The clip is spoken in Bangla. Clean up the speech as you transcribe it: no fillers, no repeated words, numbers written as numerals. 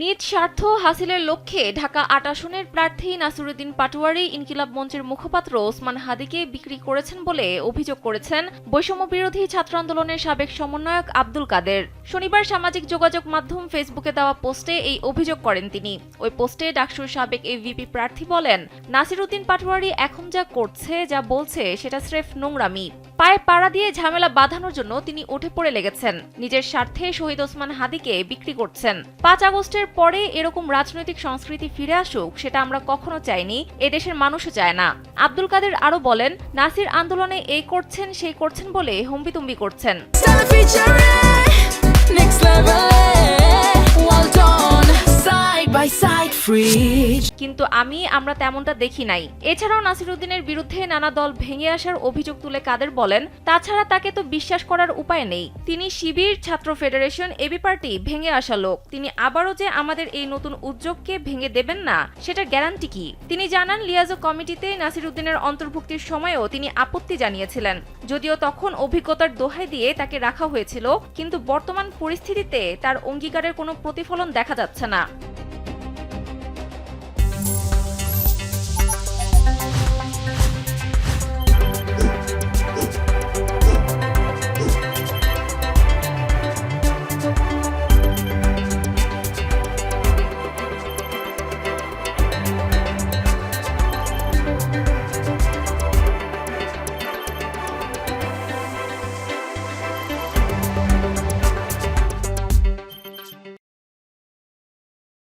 নিজ স্বার্থ হাসিলের লক্ষ্যে ঢাকা ৮ আসনের প্রার্থী নাসিরউদ্দিন পাটোয়ারি ইনকিলাব মঞ্চের মুখপাত্র ওসমান হাদিকে বিক্রি করেছেন বলে অভিযোগ করেছেন বৈষম্য বিরোধী ছাত্র আন্দোলনের সাবেক সমন্বয়ক আব্দুল কাদের। শনিবার সামাজিক যোগাযোগ মাধ্যম ফেসবুকে দেওয়া পোস্টে এই অভিযোগ করেন তিনি। ওই পোস্টে ডাকসুর সাবেক এই ভিপি প্রার্থী বলেন, নাসিরউদ্দিন পাটোয়ারি এখন যা করছে, যা বলছে সেটা স্রেফ নোংরামি। পায়ে পাড়া দিয়ে ঝামেলা বাঁধানোর জন্য তিনি উঠে পড়ে লেগেছেন। নিজের স্বার্থে শহীদ ওসমান হাদিকে বিক্রি করছেন। ৫ আগস্টের পরে এরকম রাজনৈতিক সংস্কৃতি ফিরে আসুক, সেটা আমরা কখনো চাইনি, এদেশের মানুষও চায় না। আব্দুল কাদের আরো বলেন, নাসির আন্দোলনে এই করছেন সেই করছেন বলে হম্বিতম্বি করছেন। কিন্তু আমরা তেমনটা দেখি নাই। এছাড়াও নাসিরউদ্দিনের বিরুদ্ধে নানা দল ভেঙে আসার অভিযোগ তুলে কাদের বলেন, তাছাড়া তাকে তো বিশ্বাস করার উপায় নেই। তিনি শিবির, ছাত্র ফেডারেশন, এবি পার্টি ভেঙে আসা লোক। তিনি আবারও যে আমাদের এই নতুন উদ্যোগকে ভেঙে দেবেন না, সেটার গ্যারান্টি কি? তিনি জানান, লিয়াজো কমিটিতে নাসিরউদ্দিনের অন্তর্ভুক্তির সময়ও তিনি আপত্তি জানিয়েছিলেন, যদিও তখন অভিজ্ঞতার দোহাই দিয়ে তাকে রাখা হয়েছিল, কিন্তু বর্তমান পরিস্থিতিতে তার অঙ্গীকারের কোনো প্রতিফলন দেখা যাচ্ছে না।